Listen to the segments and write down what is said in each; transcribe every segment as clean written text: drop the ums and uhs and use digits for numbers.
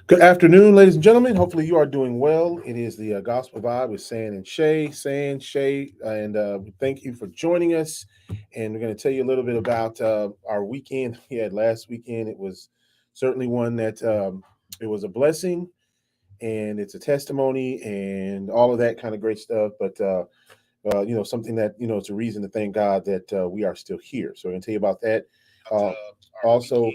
Good afternoon, ladies and gentlemen. Hopefully, you are doing well. It is the Gospel Vibe with San and Shae. And thank you for joining us. And we're going to tell you a little bit about our weekend we had last weekend. It was certainly one that it was a blessing, and it's a testimony, and all of that kind of great stuff. But something that it's a reason to thank God that we are still here. So we're going to tell you about that. Uh, also.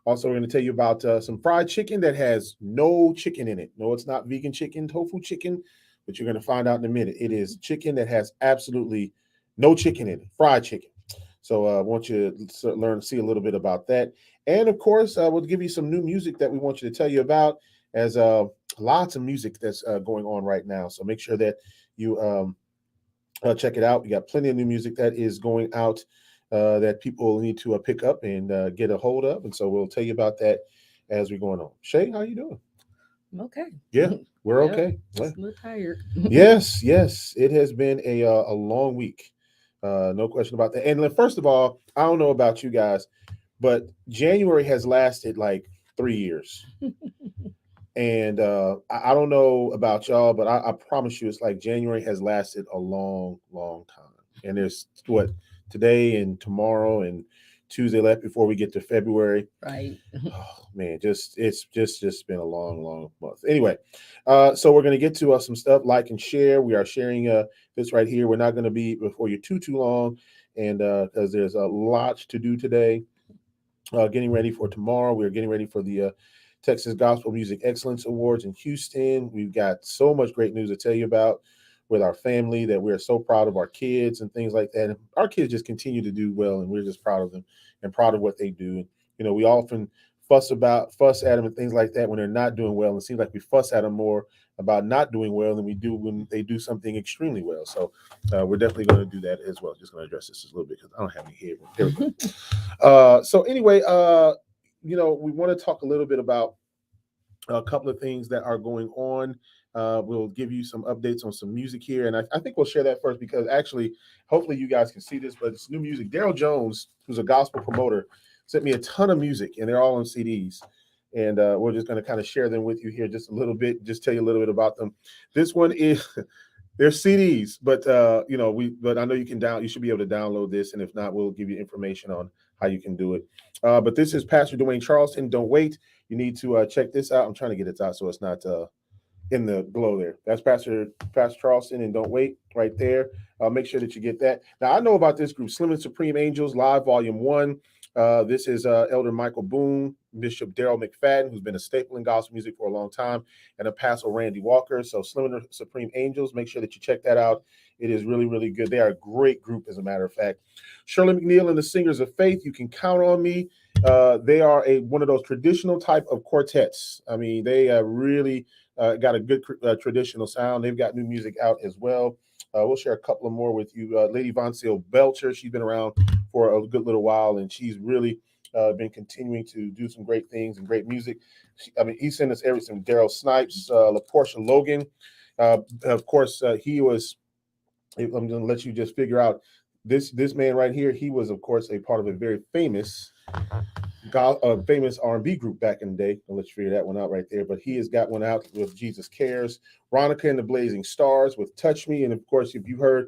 Also, we're going to tell you about some fried chicken that has no chicken in it. No, it's not vegan chicken, tofu chicken, but you're going to find out in a minute. It is chicken that has absolutely no chicken in it, fried chicken. So I want you to learn, see a little bit about that. And of course, we'll give you some new music that we want you to tell you about, as lots of music that's going on right now. So make sure that you check it out. We got plenty of new music that is going out that people need to pick up and get a hold of. And so we'll tell you about that as we're going on. Shae, how you doing? I'm okay. Yeah, we're Yep. okay. Just a little tired. Yes. It has been a long week. No question about that. And first of all, I don't know about you guys, but January has lasted like 3 years. And I don't know about y'all, but I promise you, it's like January has lasted a long, long time. And there's what today and tomorrow and Tuesday left before we get to February. Right. Oh man, it's just been a long, long month. Anyway, so we're gonna get to some stuff. Like and share. We are sharing this right here. We're not gonna be before you too long, and because there's a lot to do today. Getting ready for tomorrow. We're getting ready for the Texas Gospel Music Excellence Awards in Houston. We've got so much great news to tell you about with our family that we're so proud of our kids and things like that. And our kids just continue to do well, and we're just proud of them and proud of what they do. And, we often fuss at them and things like that when they're not doing well. And it seems like we fuss at them more about not doing well than we do when they do something extremely well. So we're definitely going to do that as well. Just going to address this a little bit because I don't have any hair. There we go. So anyway, we want to talk a little bit about a couple of things that are going on. We'll give you some updates on some music here, and I think we'll share that first because actually, hopefully, you guys can see this. But it's new music. Darrell Jones, who's a gospel promoter, sent me a ton of music, and they're all on CDs. And we're just going to kind of share them with you here just a little bit, just tell you a little bit about them. This one is they're CDs, but but I know you should be able to download this, and if not, we'll give you information on how you can do it. But this is Pastor Dwayne Charleston. Don't wait. You need to check this out. I'm trying to get it out so it's not in the glow there. That's Pastor Charleston, and Don't Wait right there. Make sure that you get that. Now I know about this group, Slim and Supreme Angels Live Volume 1. This is Elder Michael Boone, Bishop Darrell McFadden, who's been a staple in gospel music for a long time, and Apostle Randy Walker. So Slim and Supreme Angels, make sure that you check that out. It is really, really good. They are a great group, as a matter of fact. Shirley McNeil and the Singers of Faith, you can count on me. They are one of those traditional type of quartets. I mean, they really got a good traditional sound. They've got new music out as well. We'll share a couple of more with you. Lady Von Seal Belcher, she's been around for a good little while, and she's really been continuing to do some great things and great music. He sent us everything. Daryl Snipes, LaPortia Logan. Of course, he was. I'm going to let you just figure out this man right here. He was, of course, a part of a very famous R&B group back in the day. I'll let you figure that one out right there. But he has got one out with Jesus Cares, Ronica and the Blazing Stars with Touch Me. And of course, if you heard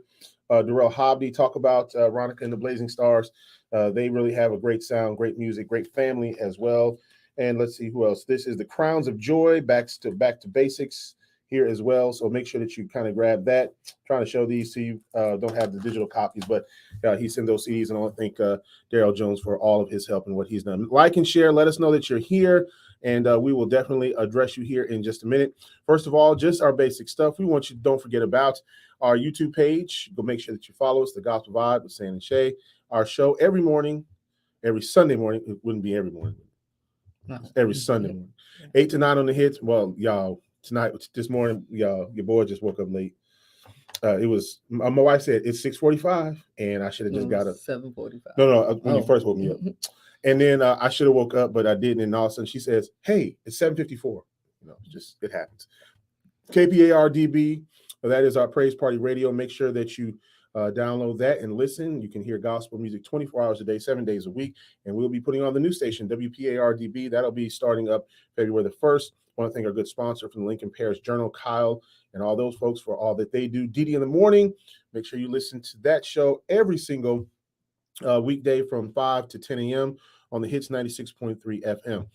Darrell Hobby talk about Ronica and the Blazing Stars, they really have a great sound, great music, great family as well. And let's see who else. This is the Crowns of Joy, back to basics here as well. So make sure that you kind of grab that. I'm trying to show these to you. Don't have the digital copies, but he sent those CDs, and I want to thank Darrell Jones for all of his help and what he's done. Like and share. Let us know that you're here, and we will definitely address you here in just a minute. First of all, just our basic stuff. We want you to don't forget about our YouTube page. Go make sure that you follow us, The Gospel Vibe with San and Shae. Our show every morning, every Sunday morning. It wouldn't be every morning. Every Sunday morning, 8 to 9 on the hits. Well, y'all, this morning, y'all, your boy just woke up late. It was my wife said it's 6:45, and I should have just got up. 7:45. No, when you first woke me up, and then I should have woke up, but I didn't. And all of a sudden, she says, "Hey, it's 7:54." It happens. KPARDB, that is our Praise Party Radio. Make sure that you Download that and listen. You can hear gospel music 24 hours a day, 7 days a week. And we'll be putting on the new station, WPARDB. That'll be starting up February the 1st. I want to thank our good sponsor from the Lincoln Parish Journal, Kyle, and all those folks for all that they do. Didi in the Morning. Make sure you listen to that show every single weekday from 5 to 10 a.m. on the Hits 96.3 FM.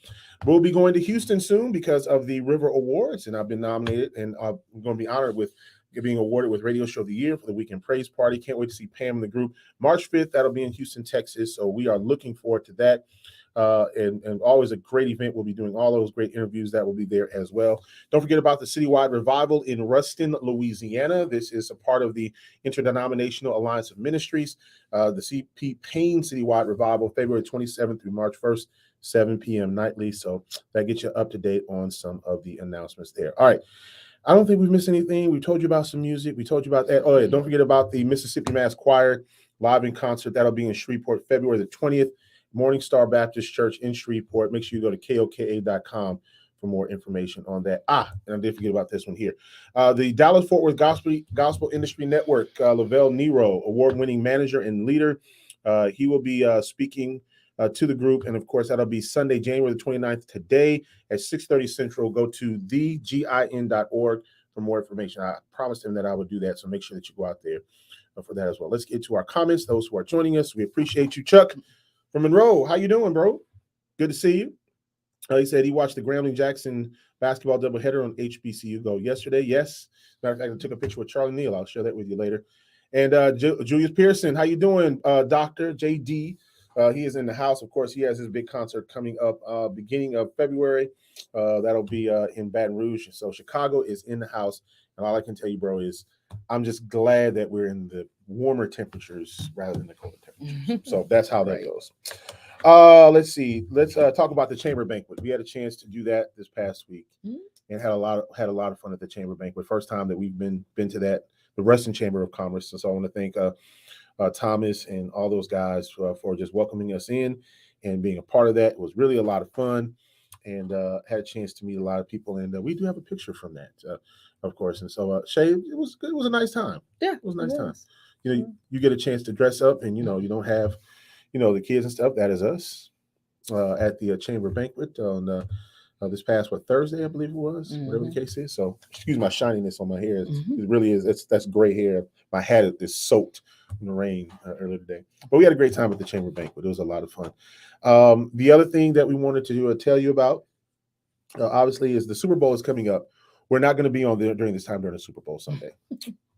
We'll be going to Houston soon because of the River Awards, and I've been nominated, and I'm going to be honored with being awarded with Radio Show of the Year for the Weekend Praise Party. Can't wait to see Pam and the group. March 5th, that'll be in Houston, Texas, so we are looking forward to that. And always a great event. We'll be doing all those great interviews that will be there as well. Don't forget about the citywide revival in Ruston, Louisiana. This is a part of the Interdenominational Alliance of Ministries. The CP Payne citywide revival, February 27th through March 1st, 7 p.m. nightly. So that gets you up to date on some of the announcements there. All right. I don't think we've missed anything. We told you about some music. We told you about that. Oh, yeah. Don't forget about the Mississippi Mass Choir live in concert. That'll be in Shreveport, February the 20th. Morning Star Baptist Church in Shreveport. Make sure you go to koka.com for more information on that. And I did forget about this one here. The Dallas-Fort Worth Gospel Industry Network, Lavelle Nero, award-winning manager and leader. He will be speaking to the group. And, of course, that'll be Sunday, January the 29th, today at 6:30 Central. Go to thegin.org for more information. I promised him that I would do that, so make sure that you go out there for that as well. Let's get to our comments. Those who are joining us, we appreciate you. Chuck from Monroe, how you doing, bro? Good to see you. He said he watched the Grambling-Jackson basketball doubleheader on HBCU Go yesterday. Yes. Matter of fact, I took a picture with Charlie Neal. I'll share that with you later. And Julius Pearson, how you doing, Dr. JD? He is in the house. Of course, he has his big concert coming up beginning of February. That'll be in Baton Rouge. So Chicago is in the house. And all I can tell you, bro, is I'm just glad that we're in the warmer temperatures rather than the colder temperatures. So that's how that goes. Let's see. Let's talk about the chamber banquet. We had a chance to do that this past week and had a lot of fun at the chamber banquet. First time that we've been to that, the Ruston Chamber of Commerce. So I want to thank Thomas and all those guys for just welcoming us in and being a part of that. It was really a lot of fun, and had a chance to meet a lot of people. And we do have a picture from that, of course. And so, Shae, it was good. It was a nice time. Yeah, it was a nice time. You know, you get a chance to dress up, and you don't have, the kids and stuff. That is us at the chamber banquet on this past Thursday, I believe it was, whatever the case is. So, excuse my shininess on my hair. It really is. That's gray hair. My hat is soaked in the rain earlier today. But we had a great time at the chamber banquet. It was a lot of fun. The other thing that we wanted to tell you about, obviously, is the Super Bowl is coming up. We're not going to be on there during the Super Bowl Sunday.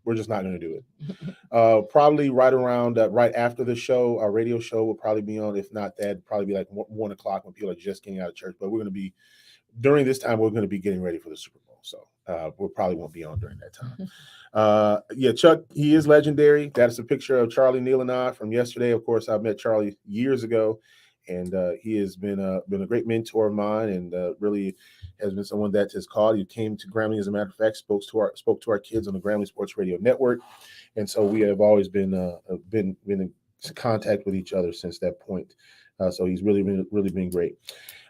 We're just not going to do it. Probably right around, right after the show, our radio show will probably be on. If not that, probably be like 1 o'clock when people are just getting out of church. But we're going to be, during this time, we're going to be getting ready for the Super Bowl. So we probably won't be on during that time. Yeah, Chuck, he is legendary. That is a picture of Charlie Neal and I from yesterday. Of course, I met Charlie years ago, and he has been a great mentor of mine, and really has been someone that has called. He came to Grambling, as a matter of fact, spoke to our kids on the Grambling Sports Radio Network, and so we have always been in contact with each other since that point. So he's really been great.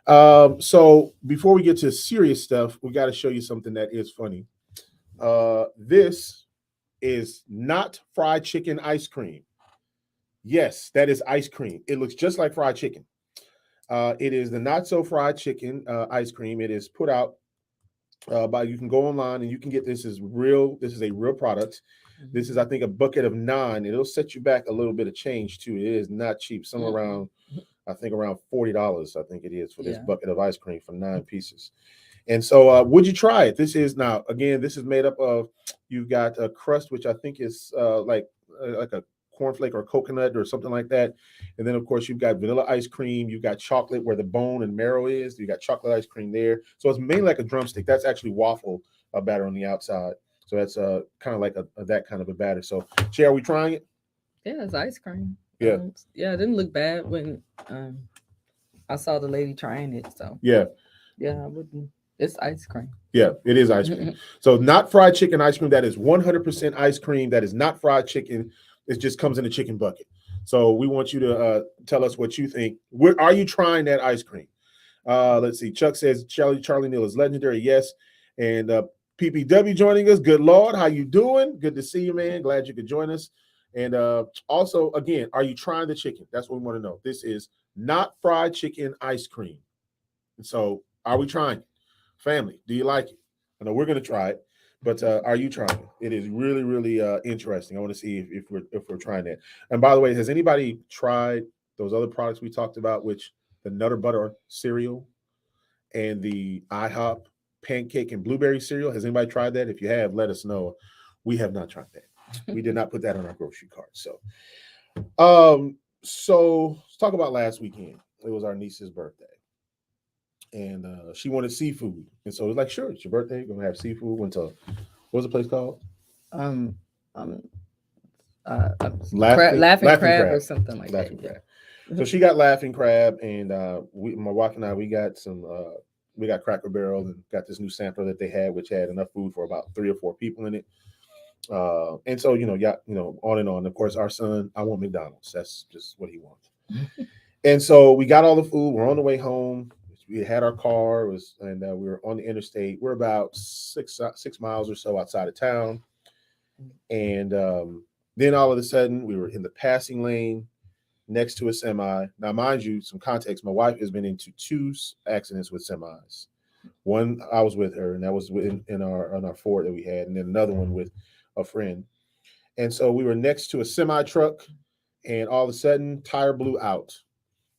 So before we get to serious stuff, we got to show you something that is funny. This is not fried chicken ice cream. Yes, that is ice cream. It looks just like fried chicken. It is the not so fried chicken ice cream. It is put out by, you can go online and you can get this. This is a real product. This is, I think, a bucket of 9. It'll set you back a little bit of change too. It is not cheap. Somewhere around, I think around $40. I think it is for this bucket of ice cream for 9 pieces. And so, would you try it? This is made up of, you've got a crust, which I think is like a cornflake or coconut or something like that. And then, of course, you've got vanilla ice cream. You've got chocolate where the bone and marrow is. You got chocolate ice cream there. So it's mainly like a drumstick. That's actually waffle batter on the outside. So that's kind of like that kind of a batter. So, Shae, are we trying it? Yeah, it's ice cream. Yeah. Yeah, it didn't look bad when I saw the lady trying it. So yeah, I wouldn't. It's ice cream. Yeah, it is ice cream. So not fried chicken ice cream. That is 100% ice cream. That is not fried chicken. It just comes in a chicken bucket. So we want you to tell us what you think. Are you trying that ice cream? Let's see. Chuck says Charlie Neal is legendary. Yes. And PPW joining us. Good Lord. How you doing? Good to see you, man. Glad you could join us. And also, again, are you trying the chicken? That's what we want to know. This is not fried chicken ice cream. And so, are we trying it? Family, do you like it? I know we're going to try it, but are you trying it? It is really, really interesting. I want to see if we're trying that. And by the way, has anybody tried those other products we talked about, which the Nutter Butter cereal and the IHOP pancake and blueberry cereal? Has anybody tried that? If you have, let us know. We have not tried that. We did not put that on our grocery cart. So let's talk about last weekend. It was our niece's birthday, and she wanted seafood, and so it was like, sure, it's your birthday, you're gonna have seafood. Went to what's the place called? Um, um, laughing Laughing crab or Crab, something like that. Laughing Crab. Yeah. So she got Laughing Crab, and my wife and I, we got some. We got Cracker Barrel and got this new sampler that they had, which had enough food for about 3 or 4 people in it. And so yeah, on and on. Of course, our son, I want McDonald's. That's just what he wants. And so we got all the food. We're on the way home. We had our car. And we were on the interstate. We're about 6 miles or so outside of town. And then all of a sudden, we were in the passing lane next to a semi. Now, mind you, some context. My wife has been into 2 accidents with semis. One, I was with her, and that was in our on our Ford that we had, and then another one with a friend. And so we were next to a semi truck, and all of a sudden, tire blew out.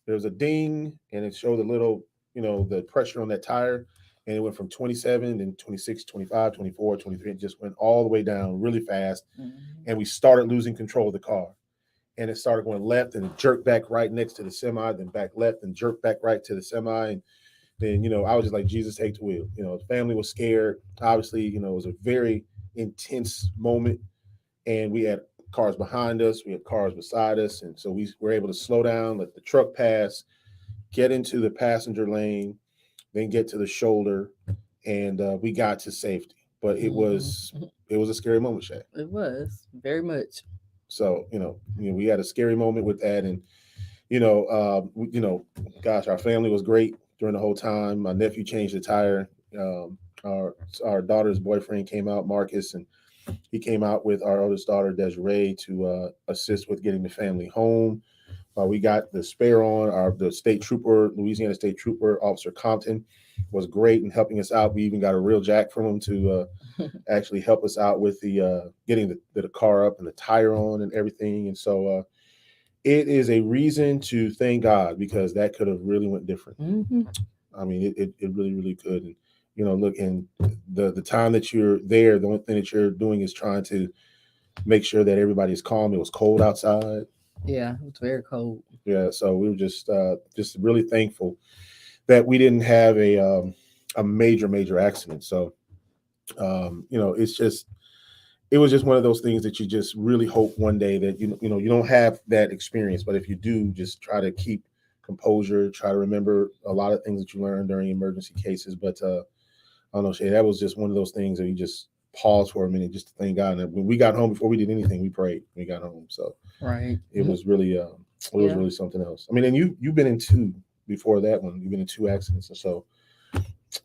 There was a ding, and it showed a little, the pressure on that tire, and it went from 27, then 26, 25, 24, 23, and just went all the way down really fast. And we started losing control of the car. And it started going left and jerked back right next to the semi, then back left and jerked back right to the semi. And then, I was just like, Jesus, take the wheel. The family was scared. Obviously, it was a very intense moment. And we had cars behind us, we had cars beside us. And so we were able to slow down, let the truck pass, get into the passenger lane, then get to the shoulder, and we got to safety. But it was a scary moment, Shae. It was very much. So we had a scary moment with that, and gosh, our family was great during the whole time. My nephew changed the tire. Our our daughter's boyfriend came out, Marcus, and he came out with our oldest daughter, Desiree, to assist with getting the family home. We got the spare on. The state trooper, Louisiana State Trooper, Officer Compton, was great in helping us out. We even got a real jack from him to actually help us out with the getting the car up and the tire on and everything. And so it is a reason to thank God, because that could have really went different. Mm-hmm. I mean, it really, really could. And look, and the time that you're there, the only thing that you're doing is trying to make sure that everybody's calm. It was cold outside. Yeah, it was very cold. Yeah, so we were just really thankful that we didn't have a major accident. So it was just one of those things that you just really hope one day that you don't have that experience, but if you do, just try to keep composure, try to remember a lot of things that you learned during emergency cases. But I don't know, Shay, that was just one of those things that you just pause for a minute just to thank God. And when we got home, before we did anything, we prayed. We got home, so Right. it was really Yeah. something else. I mean, and you've been in 2 before that one. You've been in 2 accidents, and so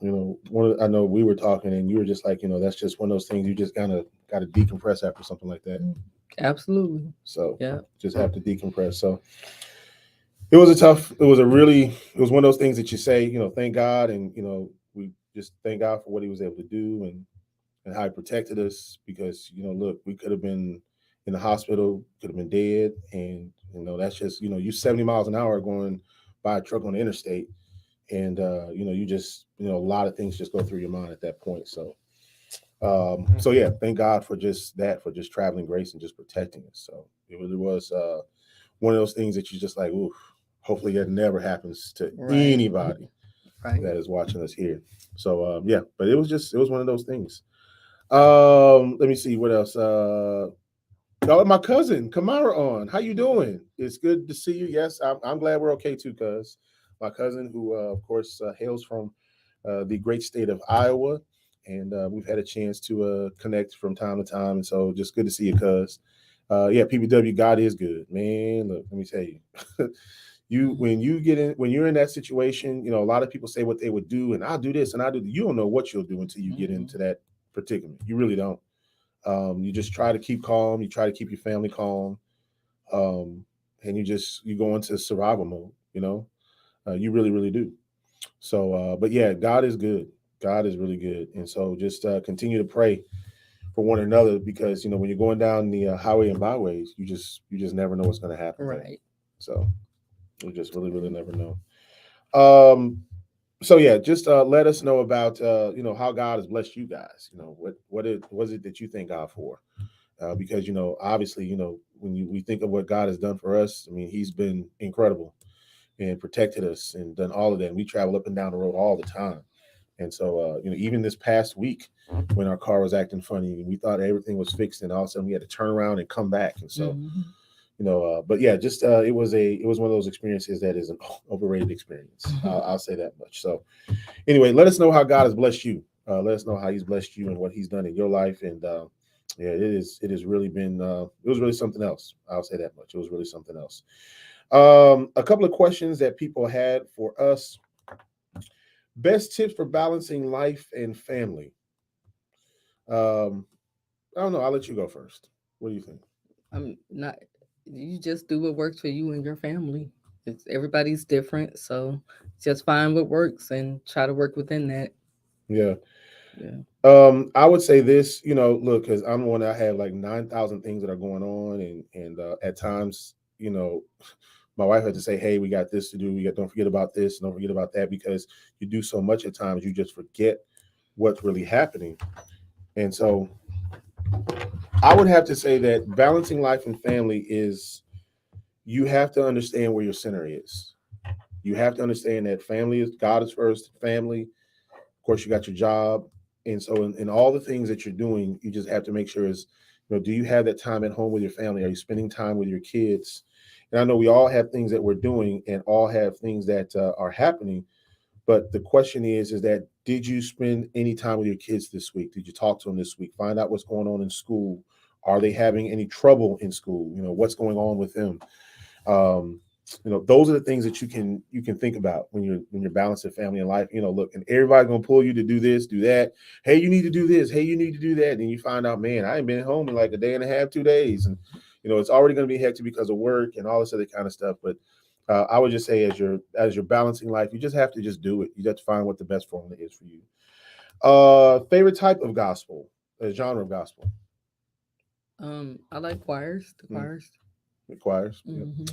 I know we were talking, and you were just like, that's just one of those things you just kind of got to decompress after something like that. Absolutely. So Yeah. just have to decompress. So it was one of those things that you say, thank God, and we just thank God for what He was able to do, and how He protected us, because look, we could have been in the hospital, could have been dead, and that's just you 70 miles an hour going by a truck on the interstate, and you just a lot of things just go through your mind at that point. So yeah, thank God for just that, for just traveling grace and just protecting us. So it really was one of those things that you just like, ooh, hopefully that never happens to Right. anybody Right. that is watching us here. So yeah, but it was one of those things. Let me see what else. Oh, my cousin Kamara on. How you doing? It's good to see you. Yes, I'm glad we're okay too, cuz my cousin, who of course hails from the great state of Iowa, and we've had a chance to connect from time to time, and so just good to see you, cuz. Yeah, PBW, God is good, man. Look, let me tell you. When you're in that situation, a lot of people say what they would do, and I'll do this and I'll do that. You don't know what you'll do until you get Mm-hmm. into that predicament. You really don't. You just try to keep calm. You try to keep your family calm, um, and you go into survival mode. You really really do. So, but yeah, God is good. God is really good, and so just continue to pray for one another because when you're going down the highway and byways, you just never know what's going to happen there. Right. So you just really really never know. Um, so yeah, just let us know about how God has blessed you guys. What was it that you thank God for? Because obviously when we think of what God has done for us, I mean He's been incredible and protected us and done all of that. And we travel up and down the road all the time. And so, even this past week when our car was acting funny, we thought everything was fixed, and all of a sudden we had to turn around and come back. And so, Hmm. but yeah, just it was one of those experiences that is an overrated experience. I'll say that much. So, anyway, let us know how God has blessed you. Let us know how He's blessed you and what He's done in your life. And yeah, it has really been it was really something else. I'll say that much. It was really something else. A couple of questions that people had for us. Best tips for balancing life and family. Um, I don't know. I'll let you go first. What do you think? I'm not. You just do what works for you and your family. Everybody's different, so just find what works and try to work within that. Yeah. Yeah. I would say this. Look, because I'm one. I have like 9,000 things that are going on, and at times, my wife had to say, "Hey, we got this to do. We got don't forget about this. Don't forget about that," because you do so much at times, you just forget what's really happening. And so, I would have to say that balancing life and family is you have to understand where your center is. You have to understand that family is God is first, family. Of course, you got your job. And so in all the things that you're doing, you just have to make sure is, do you have that time at home with your family? Are you spending time with your kids? And I know we all have things that we're doing and all have things that are happening. But the question is that did you spend any time with your kids this week? Did you talk to them this week? Find out what's going on in school. Are they having any trouble in school? What's going on with them? um, those are the things that you can think about when you're balancing family and life. Look, and everybody's gonna pull you to do this, do that. Hey, you need to do this. Hey, you need to do that. And you find out, man, I ain't been home in like a day and a half, 2 days, and it's already gonna be hectic because of work and all this other kind of stuff. But I would just say, as you're balancing life, you just have to just do it. You have to find what the best formula is for you. Favorite type of gospel, genre of gospel. I like choirs. The Mm, choirs. the choirs. Yep. Hmm.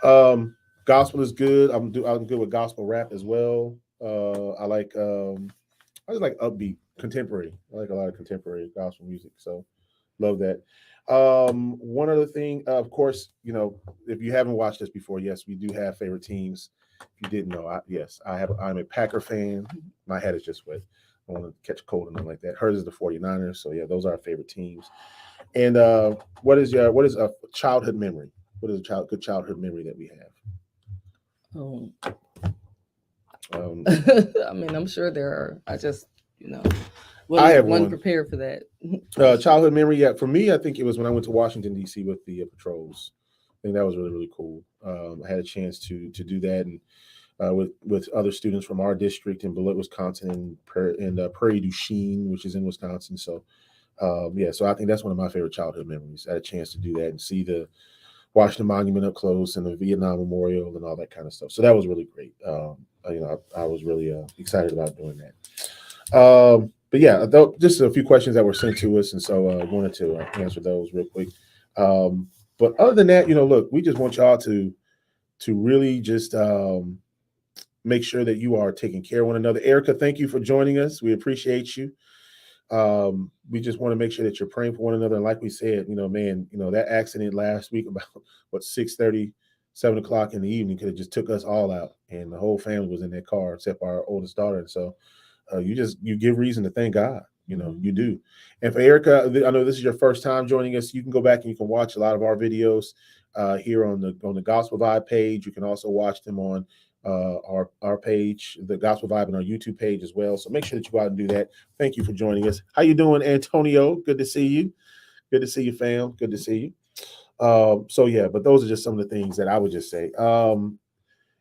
Um, Gospel is good. I'm good with gospel rap as well. I just like upbeat contemporary. I like a lot of contemporary gospel music. So love that. One other thing, of course, if you haven't watched this before, yes, we do have favorite teams. If you didn't know, yes, I'm a Packer fan. My head is just wet. I want to catch a cold or nothing like that. Hers is the 49ers. So yeah, those are our favorite teams. And what is a childhood memory? What is a good childhood memory that we Oh, have? I mean, I'm sure there are. I just, you know, I have wasn't one prepared for that. childhood memory. Yeah, for me, I think it was when I went to Washington D.C. with the patrols. I think that was really really cool. I had a chance to do that and with other students from our district in Beloit, Wisconsin, and Prairie du Chien, which is in Wisconsin. So yeah, so I think that's one of my favorite childhood memories. I had a chance to do that and see the Washington Monument up close and the Vietnam Memorial and all that kind of stuff. So that was really great. I was really excited about doing that. But yeah, just a few questions that were sent to us, and so I wanted to answer those real quick. Um, but other than that, look, we just want y'all to really just make sure that you are taking care of one another. Erica, thank you for joining us. We appreciate you. We just want to make sure that you're praying for one another. And like we said, man, that accident last week about what 6:30, 7 o'clock in the evening could have just took us all out, and the whole family was in that car except our oldest daughter. And so you give reason to thank God. You Mhm. do. And for Erica, I know this is your first time joining us. You can go back and you can watch a lot of our videos here on the Gospel Vibe page. You can also watch them on our page, the Gospel Vibe, and our YouTube page as well. So make sure that you go out and do that. Thank you for joining us. How you doing, Antonio? Good to see you. Good to see you, fam. Good to see you. So yeah, but those are just some of the things that I would just say.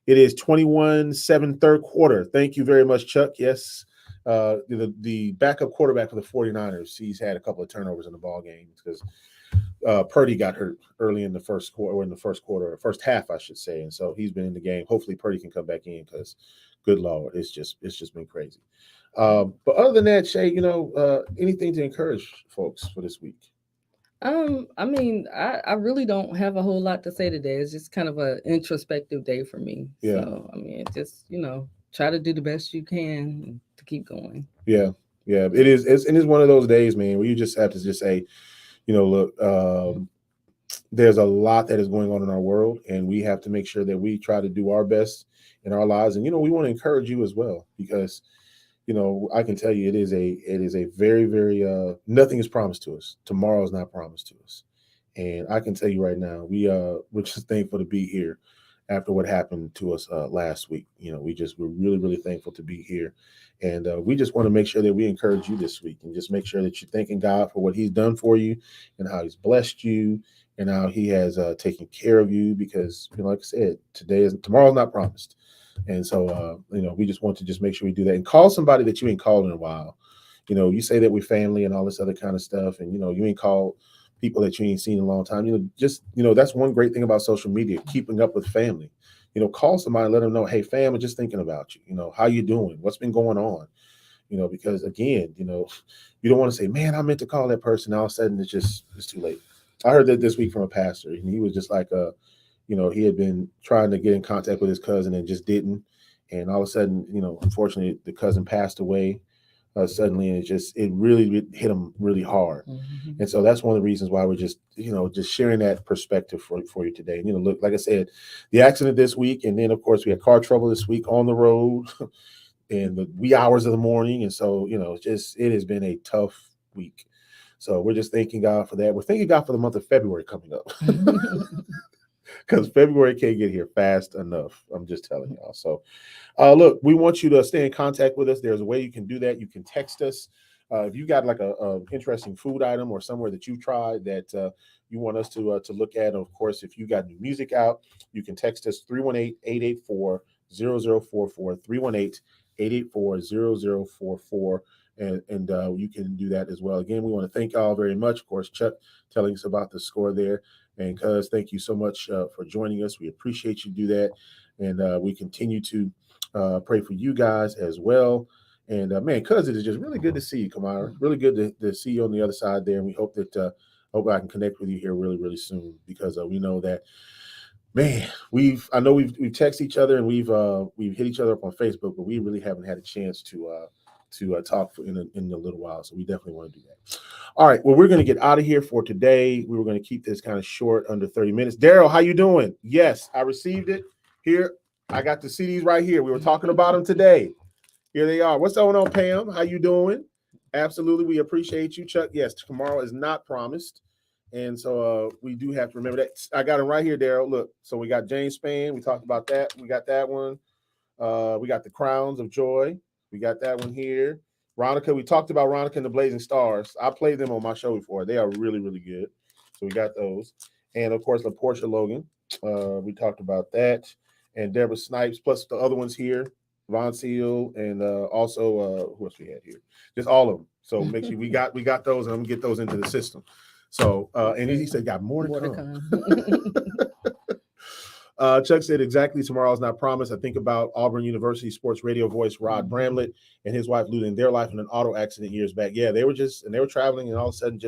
It is 21-7 third quarter. Thank you very much, Chuck. Yes. the backup quarterback for the 49ers, he's had a couple of turnovers in the ball game because Purdy got hurt early in the first quarter, or in the first quarter, first half, I should say, and so he's been in the game. Hopefully, Purdy can come back in because, good lord, it's just been crazy. But other than that, Shae, anything to encourage folks for this week? I mean, I really don't have a whole lot to say today. It's just kind of a introspective day for me. Yeah, So, I mean, just, try to do the best you can to keep going. yeah, yeah. It is. It's one of those days, man, where you just have to just say, look, there's a lot that is going on in our world, and we have to make sure that we try to do our best in our lives. And we want to encourage you as well, because I can tell you it is a very, very nothing is promised to us. Tomorrow is not promised to us. And I can tell you right now, we're just thankful to be here after what happened to us last week. We're really, really thankful to be here. And we just want to make sure that we encourage you this week, and just make sure that you're thanking God for what he's done for you, and how he's blessed you, and how he has taken care of you, because, like I said, tomorrow's not promised. And so, we just want to just make sure we do that, and call somebody that you ain't called in a while. You say that we're family and all this other kind of stuff, and, you ain't called people that you ain't seen in a long time. That's one great thing about social media, keeping up with family. Call somebody and let them know, hey, fam, I'm just thinking about you. How you doing? What's been going on? Because again, you don't want to say, man, I meant to call that person. All of a sudden, it's too late. I heard that this week from a pastor, and he was just like, he had been trying to get in contact with his cousin and just didn't. And all of a sudden, unfortunately, the cousin passed away suddenly, and it really hit him really hard. Mm-hmm. And so that's one of the reasons why we're just sharing that perspective for you today. And, look, like I said, the accident this week, and then of course we had car trouble this week on the road in the wee hours of the morning. And so, it has been a tough week. So we're just thanking God for that. We're thanking God for the month of February coming up. Because February can't get here fast enough. I'm just telling y'all. So, look, we want you to stay in contact with us. There's a way you can do that. You can text us. If you got like a interesting food item or somewhere that you tried that you want us to look at, and of course, if you got new music out, you can text us 318-884-0044, 318-884-0044, and you can do that as well. Again, we want to thank y'all very much. Of course, Chuck telling us about the score there. And Cuz, thank you so much for joining us. We appreciate you do that. And we continue to pray for you guys as well. And man, Cuz, it is just really good to see you, Kamara. Really good to see you on the other side there. And we hope that hope I can connect with you here really, really soon, because we know that, man, I know we've texted each other, and we've hit each other up on Facebook, but we really haven't had a chance to talk in a little while. So we definitely want to do that. All right. Well, we're going to get out of here for today. We were going to keep this kind of short, under 30 minutes. Darrell, how you doing? Yes, I received it. Here, I got the CDs right here. We were talking about them today. Here they are. What's going on, Pam? How you doing? Absolutely. We appreciate you, Chuck. Yes, tomorrow is not promised. And so we do have to remember that. I got them right here, Darrell. Look, so we got James Spann. We talked about that. We got that one. We got the Crowns of Joy. We got that one here. Ronica, we talked about Ronica and the Blazing Stars. I played them on my show before. They are really, really good. So we got those. And, of course, LaPortia Logan. We talked about that. And Deborah Snipes, plus the other ones here. Von Seal, and also who else we had here? Just all of them. So make sure we got those, and I'm gonna get those into the system. So and he said got more to come. Chuck said exactly, tomorrow is not promised. I think about Auburn University sports radio voice Rod Bramlett and his wife losing their life in an auto accident years back. Yeah, they were traveling, and all of a sudden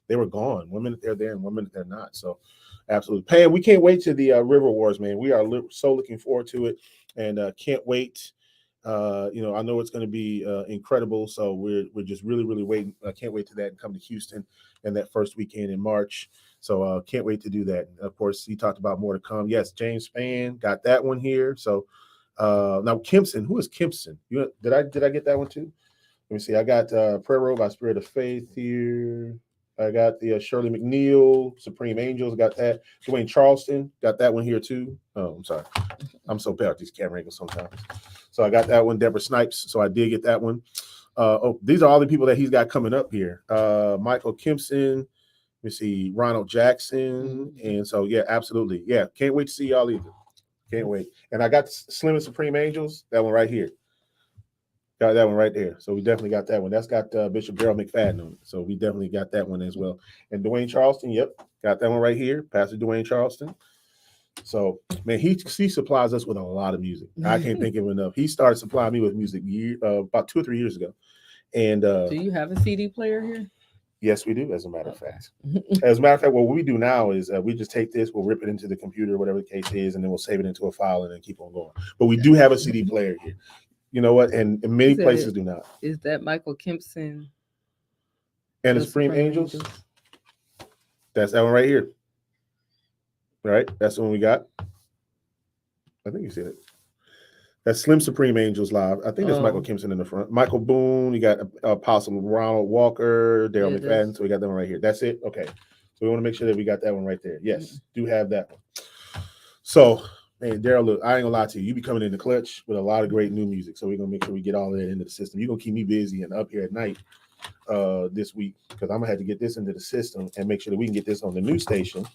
they were gone. 1 minute they're there and 1 minute they're not. So absolutely. Pam, we can't wait to the River Wars, man. We are so looking forward to it, and can't wait. I know it's going to be incredible. So we're just really, really waiting. I can't wait to that and come to Houston and that first weekend in March. So can't wait to do that. And of course, he talked about more to come. Yes, James Spann got that one here. So now Kimpson, who is Kimpson? Did I get that one too? Let me see. I got Prayer Road by Spirit of Faith here. I got the Shirley McNeil, Supreme Angels, got that. Dwayne Charleston, got that one here too. Oh, I'm sorry. I'm so bad at these camera angles sometimes. So I got that one. Deborah Snipes. So I did get that one. These are all the people that he's got coming up here. Michael Kimpson. Let me see. Ronald Jackson. And so, yeah, absolutely. Yeah, can't wait to see y'all either. Can't wait. And I got Slim and Supreme Angels, that one right here. Got that one right there. So we definitely got that one. That's got Bishop Darrell McFadden on it. So we definitely got that one as well. And Dwayne Charleston, yep, got that one right here. Pastor Dwayne Charleston. So man, he supplies us with a lot of music. I can't think of enough. He started supplying me with music about 2 or 3 years ago. And Do you have a CD player here? yes, we do. As a matter of Okay. fact, what we do now is we just take this, we'll rip it into the computer, whatever the case is, and then we'll save it into a file and then keep on going. But we do have a CD player here. You know what? And many places do not. Is that Michael Kempson And the Supreme Angels. That's that one right here. All right, that's the one we got. I think you said it. That's Slim Supreme Angels live. I think that's Michael Kempson in the front. Michael Boone. You got Apostle Ronald Walker, Darrell McFadden. So we got that one right here. That's it. Okay. So we want to make sure that we got that one right there. Yes, do have that one. So, man, Darrell, look, I ain't gonna lie to you. You be coming in the clutch with a lot of great new music. So we're gonna make sure we get all of that into the system. You're gonna keep me busy and up here at night this week because I'm gonna have to get this into the system and make sure that we can get this on the new station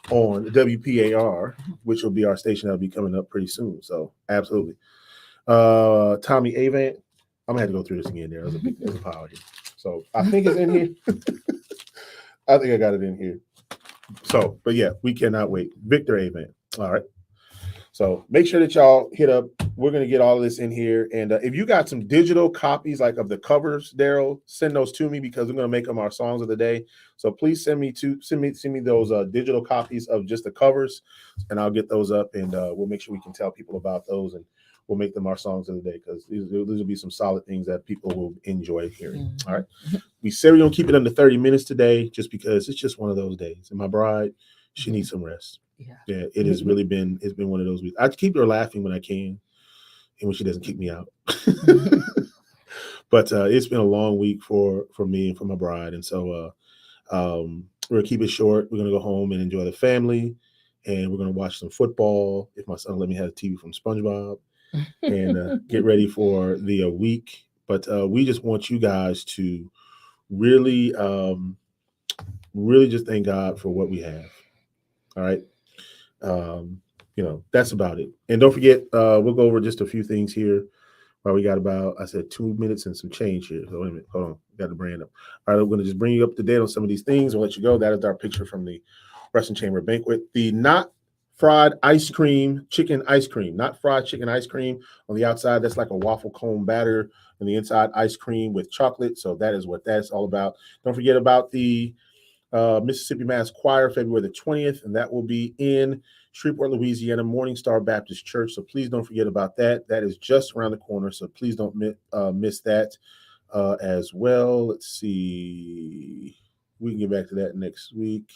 on WPAR, which will be our station that'll be coming up pretty soon. So absolutely. Tommy Avant. I'm gonna have to go through this again. There's a pile here. So I think it's in here. I think I got it in here. So, but yeah, we cannot wait. Victor Avant. All right. So make sure that y'all hit up. We're gonna get all of this in here, and if you got some digital copies like of the covers, Darrell, send those to me because we're gonna make them our songs of the day. So please send me those digital copies of just the covers, and I'll get those up, and we'll make sure we can tell people about those, and we'll make them our songs of the day because these will be some solid things that people will enjoy hearing. All right. We said we're gonna keep it under 30 minutes today, just because it's just one of those days, and my bride, she needs some rest. Yeah, it has really been. It's been one of those weeks. I keep her laughing when I can, and when she doesn't kick me out. But it's been a long week for me and for my bride, and so we're gonna keep it short. We're gonna go home and enjoy the family, and we're gonna watch some football. If my son let me have a TV from SpongeBob, and get ready for the week. But we just want you guys to really, really just thank God for what we have. All right. That's about it. And don't forget, we'll go over just a few things here. While we got about, I said 2 minutes and some change here. So wait a minute, hold on, got the brand up. All right, I'm going to just bring you up to date on some of these things and let you go. That is our picture from the Wrestling Chamber banquet. The not fried ice cream, chicken ice cream, not fried chicken ice cream on the outside. That's like a waffle cone batter, and the inside ice cream with chocolate. So that is what that's all about. Don't forget about the Mississippi Mass Choir, February the 20th, and that will be in Shreveport, Louisiana, Morning Star Baptist Church. So please don't forget about that. That is just around the corner, so please don't miss that as well. Let's see. We can get back to that next week.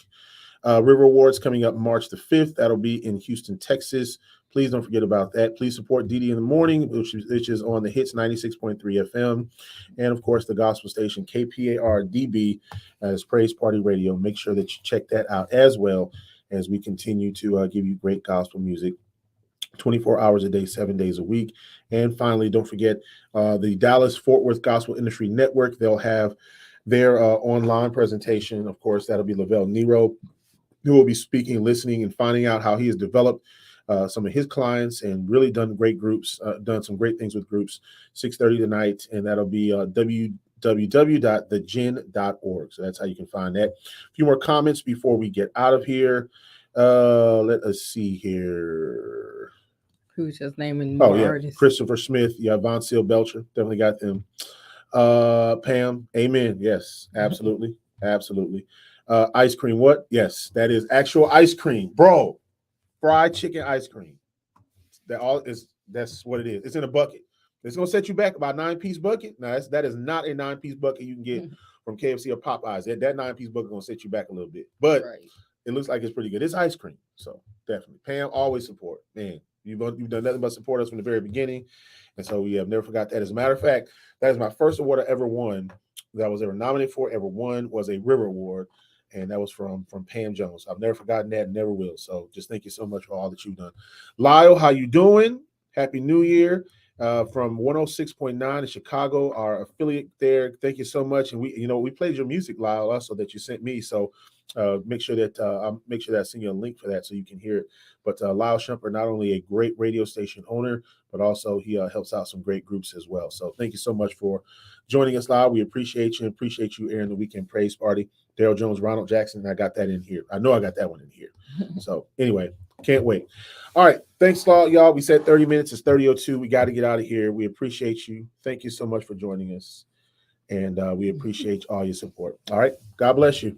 River Awards coming up March the 5th. That'll be in Houston, Texas. Please don't forget about that. Please support DD in the Morning, which is on the Hits 96.3 FM. And, of course, the gospel station KPAR-DB as Praise Party Radio. Make sure that you check that out as well as we continue to give you great gospel music 24 hours a day, 7 days a week. And finally, don't forget the Dallas-Fort Worth Gospel Industry Network. They'll have their online presentation. Of course, that'll be Lavelle Nero, who will be speaking, listening, and finding out how he has developed some of his clients and really done great groups, done some great things with groups. 6:30 tonight, and that'll be www.thegin.org. So that's how you can find that. A few more comments before we get out of here. Let us see here. Who's just naming more artists? Christopher Smith, Von Seal Belcher, definitely got them. Pam, amen. Yes, absolutely, absolutely. Ice cream, what? Yes, that is actual ice cream, bro. Fried chicken ice cream. That's what it is. It's in a bucket. It's gonna set you back about 9-piece bucket. Now that is not a 9-piece bucket you can get from KFC or Popeyes. That 9-piece bucket gonna set you back a little bit, but it looks like it's pretty good. It's ice cream, so definitely. Pam, always support. Man, you've done nothing but support us from the very beginning, and so we have never forgot that. As a matter of fact, that is my first award I ever won. That I was ever nominated for, ever won, was a River Award. And that was from Pam Jones. I've never forgotten that, never will. So just thank you so much for all that you've done. Lyle, how you doing? Happy New Year from 106.9 in Chicago, our affiliate there. Thank you so much. And we played your music, Lyle, also that you sent me. So Make sure that I'll make sure that I send you a link for that so you can hear it. But Lyle Shumper, not only a great radio station owner, but also he helps out some great groups as well. So thank you so much for joining us, Lyle. We appreciate you. Appreciate you airing the weekend praise party. Darrell Jones, Ronald Jackson. I got that in here. I know I got that one in here. So anyway, can't wait. All right. Thanks a lot, y'all. We said 30 minutes. It's 30:02. We got to get out of here. We appreciate you. Thank you so much for joining us. And we appreciate all your support. All right. God bless you.